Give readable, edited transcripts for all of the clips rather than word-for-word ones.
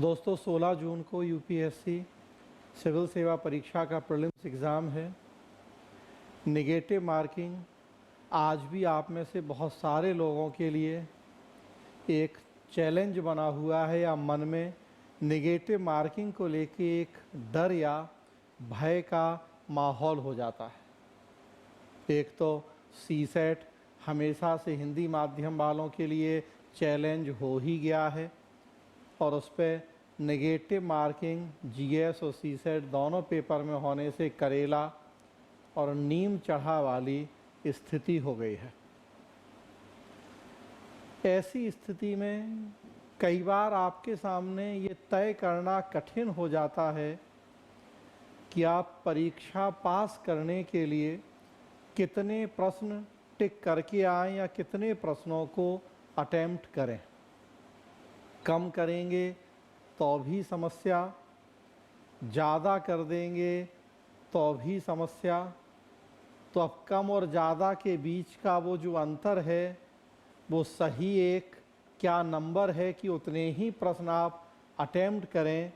दोस्तों 16 जून को UPSC civil सेवा परीक्षा का प्रीलिम्स एग्ज़ाम है। नेगेटिव मार्किंग आज भी आप में से बहुत सारे लोगों के लिए एक चैलेंज बना हुआ है या मन में नेगेटिव मार्किंग को लेके एक डर या भय का माहौल हो जाता है। एक तो सीसेट हमेशा से हिंदी माध्यम वालों के लिए चैलेंज हो ही गया है और उस पर नेगेटिव मार्किंग जीएस और सीसेट दोनों पेपर में होने से करेला और नीम चढ़ा वाली स्थिति हो गई है। ऐसी स्थिति में कई बार आपके सामने ये तय करना कठिन हो जाता है कि आप परीक्षा पास करने के लिए कितने प्रश्न टिक करके आएँ या कितने प्रश्नों को अटेम्प्ट करें। कम करेंगे तो भी समस्या, ज़्यादा कर देंगे तो भी समस्या। तो अब कम और ज़्यादा के बीच का वो जो अंतर है वो सही एक क्या नंबर है कि उतने ही प्रश्न आप अटेम्प्ट करें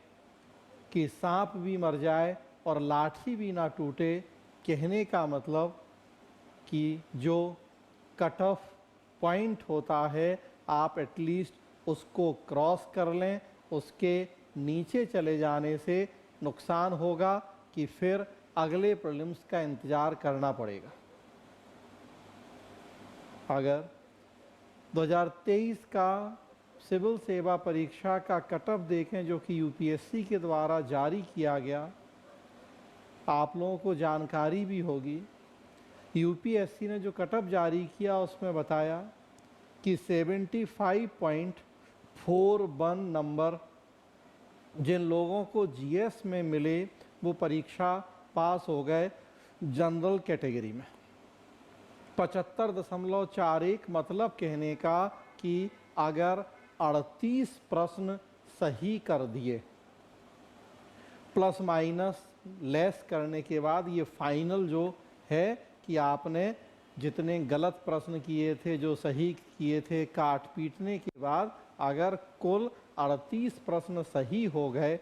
कि सांप भी मर जाए और लाठी भी ना टूटे। कहने का मतलब कि जो कट ऑफ पॉइंट होता है आप एटलीस्ट उसको क्रॉस कर लें। उसके नीचे चले जाने से नुकसान होगा कि फिर अगले प्रीलिम्स का इंतज़ार करना पड़ेगा। अगर 2023 का सिविल सेवा परीक्षा का कट ऑफ देखें जो कि यूपीएससी के द्वारा जारी किया गया, आप लोगों को जानकारी भी होगी। यूपीएससी ने जो कट ऑफ जारी किया उसमें बताया कि 75.41 नंबर जिन लोगों को जीएस में मिले वो परीक्षा पास हो गए जनरल कैटेगरी में। 75.41 मतलब कहने का कि अगर 38 प्रश्न सही कर दिए प्लस माइनस लेस करने के बाद ये फाइनल जो है कि आपने जितने गलत प्रश्न किए थे जो सही किए थे काट पीटने के बाद अगर कुल 38 प्रश्न सही हो गए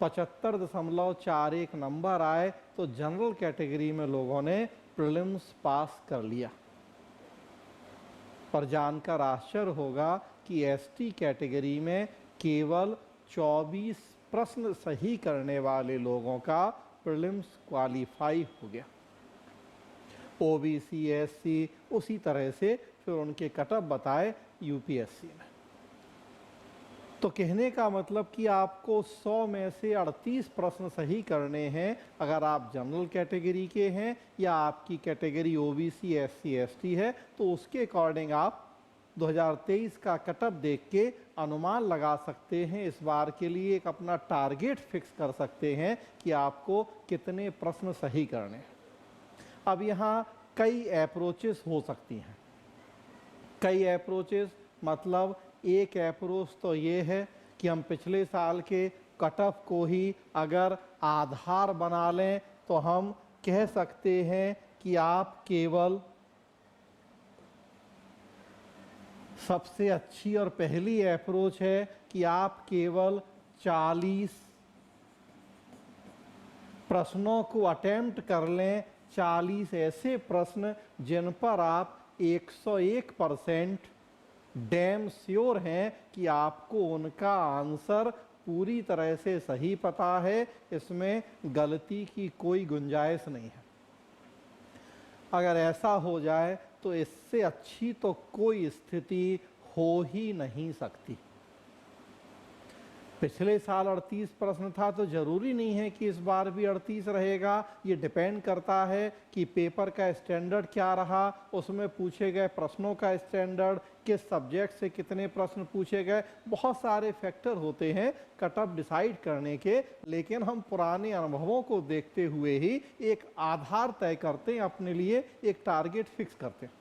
75.41 नंबर आए तो जनरल कैटेगरी में लोगों ने प्रीलिम्स पास कर लिया। पर जानकर आश्चर्य होगा कि एसटी कैटेगरी में केवल 24 प्रश्न सही करने वाले लोगों का प्रीलिम्स क्वालिफाई हो गया। ओबीसी एससी उसी तरह से फिर उनके कट ऑफ बताए यूपीएससी ने। तो कहने का मतलब कि आपको 100 में से 38 प्रश्न सही करने हैं अगर आप जनरल कैटेगरी के हैं या आपकी कैटेगरी ओबीसी एससी एसटी है। तो उसके अकॉर्डिंग आप 2023 का कट ऑफ देख के अनुमान लगा सकते हैं। इस बार के लिए एक अपना टारगेट फिक्स कर सकते हैं कि आपको कितने प्रश्न सही करने हैं। अब यहाँ कई अप्रोचेस हो सकती हैं। कई अप्रोचेस मतलब एक अप्रोच तो ये है कि हम पिछले साल के कट ऑफ को ही अगर आधार बना लें तो हम कह सकते हैं कि आप केवल सबसे अच्छी और पहली अप्रोच है कि आप केवल 40 प्रश्नों को अटेम्प्ट कर लें। 40 ऐसे प्रश्न जिन पर आप 101% डैम श्योर हैं कि आपको उनका आंसर पूरी तरह से सही पता है, इसमें गलती की कोई गुंजाइश नहीं है। अगर ऐसा हो जाए तो इससे अच्छी तो कोई स्थिति हो ही नहीं सकती। पिछले साल 38 प्रश्न था तो ज़रूरी नहीं है कि इस बार भी 38 रहेगा। ये डिपेंड करता है कि पेपर का स्टैंडर्ड क्या रहा, उसमें पूछे गए प्रश्नों का स्टैंडर्ड, किस सब्जेक्ट से कितने प्रश्न पूछे गए। बहुत सारे फैक्टर होते हैं कट ऑफ डिसाइड करने के, लेकिन हम पुराने अनुभवों को देखते हुए ही एक आधार तय करते हैं, अपने लिए एक टारगेट फिक्स करते हैं।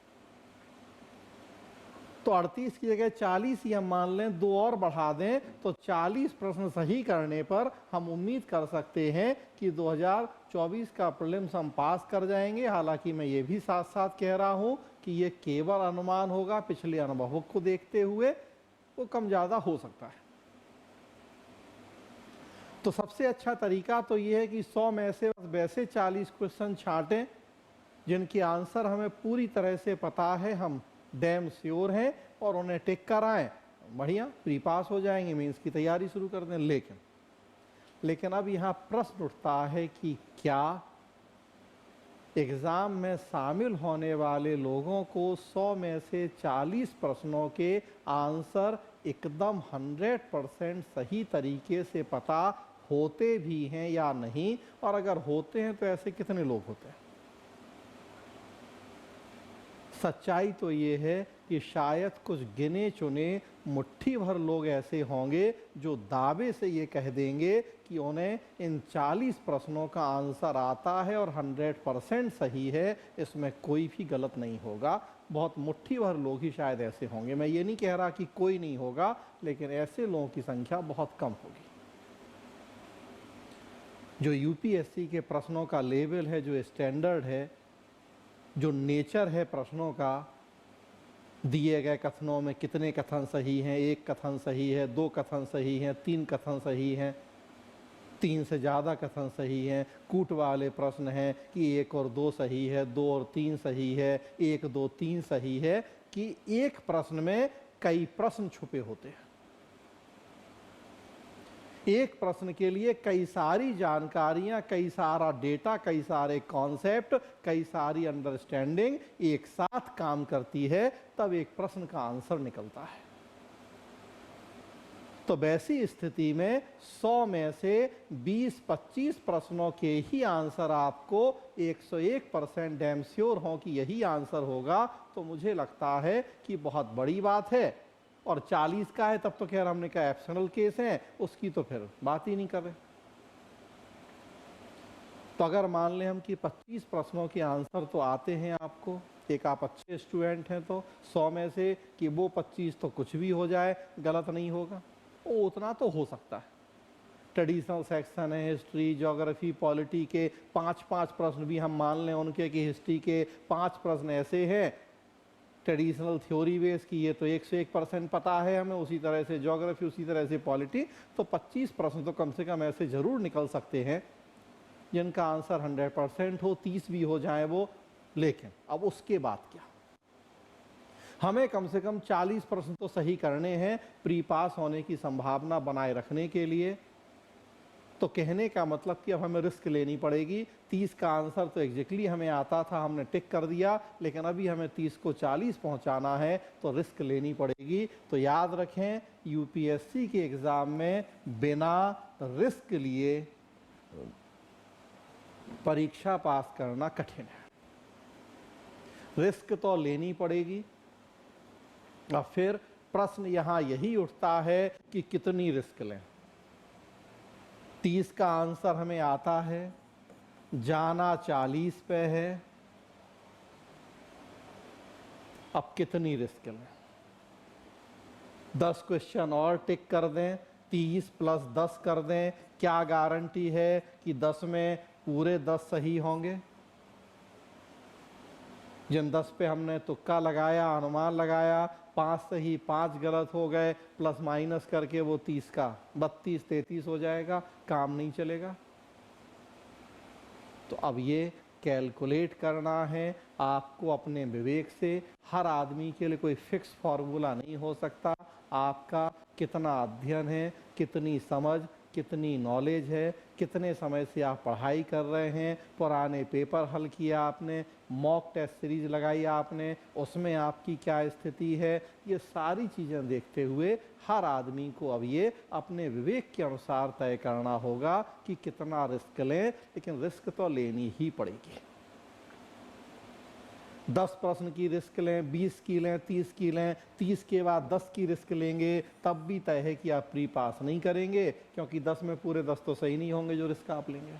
तो 38 की जगह 40 ही हम मान लें, 2 और बढ़ा दें तो 40 प्रश्न सही करने पर हम उम्मीद कर सकते हैं कि 2024 का प्रीलिम्स हम पास कर जाएंगे। हालांकि मैं ये भी साथ साथ कह रहा हूं कि ये केवल अनुमान होगा, पिछले अनुभवों को देखते हुए वो कम ज़्यादा हो सकता है। तो सबसे अच्छा तरीका तो ये है कि 100 में से बस वैसे 40 क्वेश्चन छांटें जिनकी आंसर हमें पूरी तरह से पता है, हम डैम श्योर हैं, और उन्हें टिक कराएं, बढ़िया प्री पास हो जाएंगे, मीन्स की तैयारी शुरू कर दें। लेकिन अब यहाँ प्रश्न उठता है कि क्या एग्ज़ाम में शामिल होने वाले लोगों को 100 में से 40 प्रश्नों के आंसर एकदम 100% सही तरीके से पता होते भी हैं या नहीं, और अगर होते हैं तो ऐसे कितने लोग होते हैं? सच्चाई तो ये है कि शायद कुछ गिने चुने मुट्ठी भर लोग ऐसे होंगे जो दावे से ये कह देंगे कि उन्हें इन 40 प्रश्नों का आंसर आता है और 100% सही है, इसमें कोई भी गलत नहीं होगा। बहुत मुट्ठी भर लोग ही शायद ऐसे होंगे। मैं ये नहीं कह रहा कि कोई नहीं होगा, लेकिन ऐसे लोगों की संख्या बहुत कम होगी। जो यूपीएससी के प्रश्नों का लेवल है, जो स्टैंडर्ड है, जो नेचर है प्रश्नों का, दिए गए कथनों में कितने कथन सही हैं, 1 कथन सही है, 2 कथन सही हैं, 3 कथन सही हैं, 3 से ज़्यादा कथन सही हैं, कूट वाले प्रश्न हैं कि 1 और 2 सही है, 2 और 3 सही है, 1, 2, 3 सही है, कि एक प्रश्न में कई प्रश्न छुपे होते हैं। एक प्रश्न के लिए कई सारी जानकारियां, कई सारा डेटा, कई सारे कॉन्सेप्ट, कई सारी अंडरस्टैंडिंग एक साथ काम करती है, तब एक प्रश्न का आंसर निकलता है। तो वैसी स्थिति में 100 में से 20-25 प्रश्नों के ही आंसर आपको 101% डैम श्योर हो कि यही आंसर होगा, तो मुझे लगता है कि बहुत बड़ी बात है। और 40 का है तब तो खैर हमने कहा एक्सेप्शनल केस है, उसकी तो फिर बात ही नहीं कर रहे। तो अगर मान लें हम कि 25 प्रश्नों के आंसर तो आते हैं आपको, एक आप अच्छे स्टूडेंट हैं, तो 100 में से कि वो 25 तो कुछ भी हो जाए गलत नहीं होगा, वो उतना तो हो सकता है। ट्रेडिशनल सेक्शन है, हिस्ट्री, ज्योग्राफी, पॉलिटी के 5-5 प्रश्न भी हम मान लें उनके, कि हिस्ट्री के 5 प्रश्न ऐसे हैं ट्रेडिशनल थ्योरी बेस की, ये तो 101% पता है हमें, उसी तरह से ज्योग्राफी, उसी तरह से पॉलिटी, तो 25 प्रश्न तो कम से कम ऐसे जरूर निकल सकते हैं जिनका आंसर 100% हो, 30 भी हो जाए वो। लेकिन अब उसके बाद क्या, हमें कम से कम 40 प्रश्न तो सही करने हैं प्री पास होने की संभावना बनाए रखने के लिए। तो कहने का मतलब कि अब हमें रिस्क लेनी पड़ेगी। 30 का आंसर तो एग्जैक्टली हमें आता था, हमने टिक कर दिया, लेकिन अभी हमें 30 को 40 पहुंचाना है, तो रिस्क लेनी पड़ेगी। तो याद रखें, यूपीएससी के एग्ज़ाम में बिना रिस्क लिए परीक्षा पास करना कठिन है। रिस्क तो लेनी पड़ेगी। अब फिर प्रश्न यहाँ यही उठता है कि कितनी रिस्क लें। 30 का आंसर हमें आता है, जाना 40 पे है, अब कितनी रिस्क लें? 10 क्वेश्चन और टिक कर दें, 30 + 10 कर दें, क्या गारंटी है कि 10 में पूरे 10 सही होंगे? जिन 10 पे हमने तुक्का लगाया, अनुमान लगाया, 5 सही 5 गलत हो गए, प्लस माइनस करके वो 30 का 32-33 हो जाएगा, काम नहीं चलेगा। तो अब ये कैलकुलेट करना है आपको अपने विवेक से। हर आदमी के लिए कोई फिक्स फार्मूला नहीं हो सकता। आपका कितना अध्ययन है, कितनी समझ, कितनी नॉलेज है, कितने समय से आप पढ़ाई कर रहे हैं, पुराने पेपर हल किया आपने, मॉक टेस्ट सीरीज लगाई आपने, उसमें आपकी क्या स्थिति है, ये सारी चीज़ें देखते हुए हर आदमी को अब ये अपने विवेक के अनुसार तय करना होगा कि कितना रिस्क लें। लेकिन रिस्क तो लेनी ही पड़ेगी। 10 प्रश्न की रिस्क लें, 20 की लें, 30 की लें, 30 के बाद 10 की रिस्क लेंगे, तब भी तय है कि आप प्री पास नहीं करेंगे, क्योंकि 10 में पूरे 10 तो सही नहीं होंगे जो रिस्क आप लेंगे,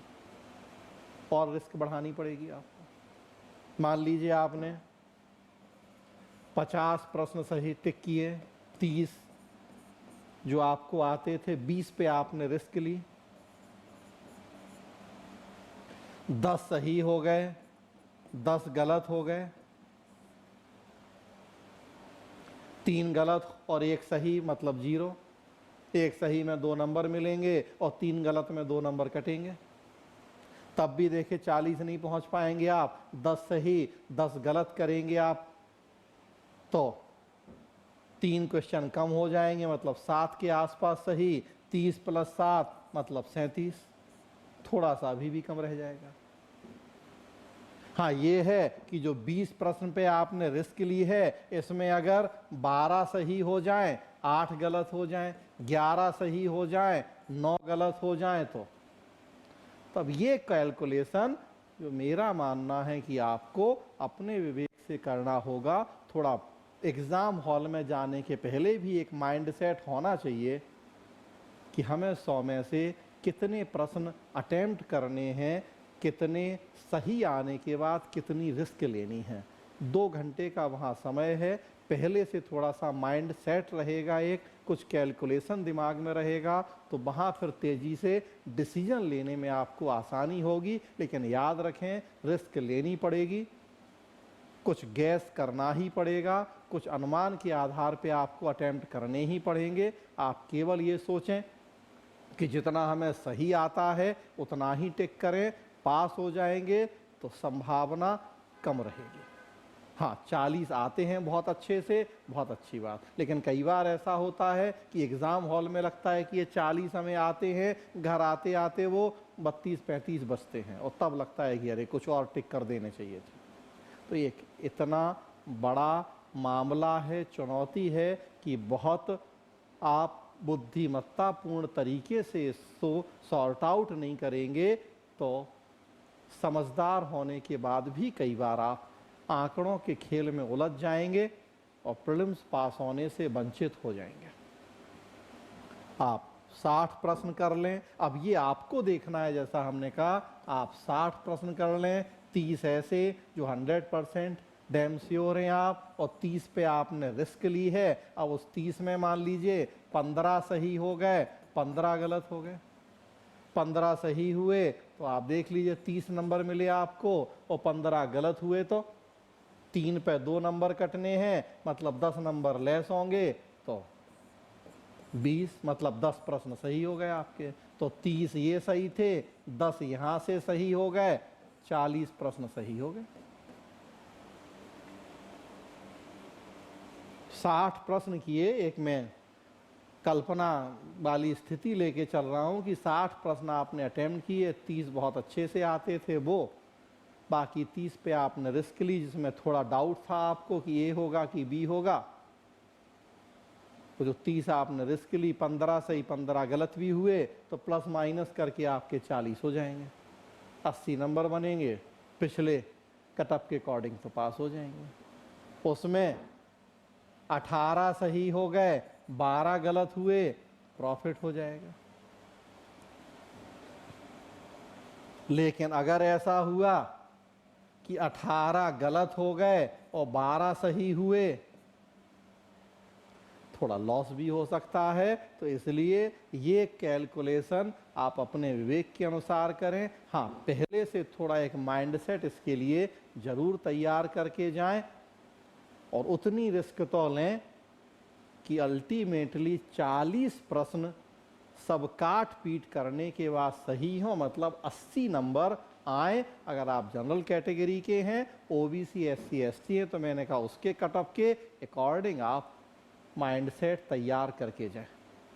और रिस्क बढ़ानी पड़ेगी आपको। मान लीजिए आपने 50 प्रश्न सही टिक किए, 30 जो आपको आते थे, 20 पे आपने रिस्क ली, 10 सही हो गए, 10 गलत हो गए, 3 गलत और 1 सही मतलब 0। एक सही में 2 नंबर मिलेंगे और 3 गलत में 2 नंबर कटेंगे। तब भी देखिए 40 नहीं पहुंच पाएंगे आप। 10 सही 10 गलत करेंगे आप तो 3 क्वेश्चन कम हो जाएंगे, मतलब 7 के आसपास सही। 30 + 7 मतलब 37, थोड़ा सा अभी भी कम रह जाएगा। हाँ, ये है कि जो 20 प्रश्न पे आपने रिस्क ली है, इसमें अगर 12 सही हो जाएं, 8 गलत हो जाएं, 11 सही हो जाएं, 9 गलत हो जाएं, तो तब ये कैलकुलेशन जो मेरा मानना है कि आपको अपने विवेक से करना होगा। थोड़ा एग्ज़ाम हॉल में जाने के पहले भी एक माइंडसेट होना चाहिए कि हमें 100 में से कितने प्रश्न अटेम्प्ट करने हैं, कितने सही आने के बाद कितनी रिस्क लेनी है। 2 घंटे का वहाँ समय है, पहले से थोड़ा सा माइंड सेट रहेगा, एक कुछ कैलकुलेशन दिमाग में रहेगा, तो वहाँ फिर तेज़ी से डिसीजन लेने में आपको आसानी होगी। लेकिन याद रखें, रिस्क लेनी पड़ेगी, कुछ गैस करना ही पड़ेगा, कुछ अनुमान के आधार पे आपको अटेम्प्ट करने ही पड़ेंगे। आप केवल ये सोचें कि जितना हमें सही आता है उतना ही टिक करें, पास हो जाएंगे तो संभावना कम रहेगी। हाँ, 40 आते हैं बहुत अच्छे से, बहुत अच्छी बात। लेकिन कई बार ऐसा होता है कि एग्ज़ाम हॉल में लगता है कि ये 40 हमें आते हैं, घर आते आते वो 32-35 बचते हैं और तब लगता है कि अरे कुछ और टिक कर देने चाहिए थे। तो ये इतना बड़ा मामला है, चुनौती है कि बहुत आप बुद्धिमत्तापूर्ण तरीके से इसको सॉर्ट आउट नहीं करेंगे तो समझदार होने के बाद भी कई बार आप आंकड़ों के खेल में उलझ जाएंगे और प्रीलिम्स पास होने से वंचित हो जाएंगे। आप 60 प्रश्न कर लें, अब ये आपको देखना है, जैसा हमने कहा, आप 60 प्रश्न कर लें, 30 ऐसे जो 100% डैम श्योर हैं आप, और 30 पे आपने रिस्क ली है। अब उस 30 में मान लीजिए 15 सही हो गए, 15 गलत हो गए। 15 सही हुए तो आप देख लीजिए 30 नंबर मिले आपको, और 15 गलत हुए तो 3 पे 2 नंबर कटने हैं, मतलब 10 नंबर लेस होंगे, तो 20 मतलब 10 प्रश्न सही हो गए आपके। तो 30 ये सही थे, 10 यहाँ से सही हो गए, 40 प्रश्न सही हो गए। 60 प्रश्न किए, एक मैं कल्पना वाली स्थिति लेके चल रहा हूँ कि 60 प्रश्न आपने अटेम्प्ट किए, 30 बहुत अच्छे से आते थे वो, बाकी 30 पे आपने रिस्क ली जिसमें थोड़ा डाउट था आपको कि ए होगा कि बी होगा। तो जो 30 आपने रिस्क ली, 15 सही 15 गलत भी हुए, तो प्लस माइनस करके आपके 40 हो जाएंगे, 80 नंबर बनेंगे, पिछले कटअप के अकॉर्डिंग तो पास हो जाएंगे। उसमें 18 सही हो गए, 12 गलत हुए, प्रॉफिट हो जाएगा। लेकिन अगर ऐसा हुआ कि 18 गलत हो गए और 12 सही हुए, थोड़ा लॉस भी हो सकता है। तो इसलिए ये कैलकुलेशन आप अपने विवेक के अनुसार करें। हाँ, पहले से थोड़ा एक माइंडसेट इसके लिए ज़रूर तैयार करके जाएं, और उतनी रिस्क तो लें कि अल्टीमेटली 40 प्रश्न सब काट पीट करने के बाद सही हो, मतलब 80 नंबर आए। अगर आप जनरल कैटेगरी के हैं, ओबीसी एससी एसटी हैं, तो मैंने कहा उसके कटअप के अकॉर्डिंग आप माइंडसेट तैयार करके जाएं।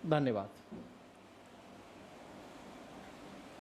धन्यवाद।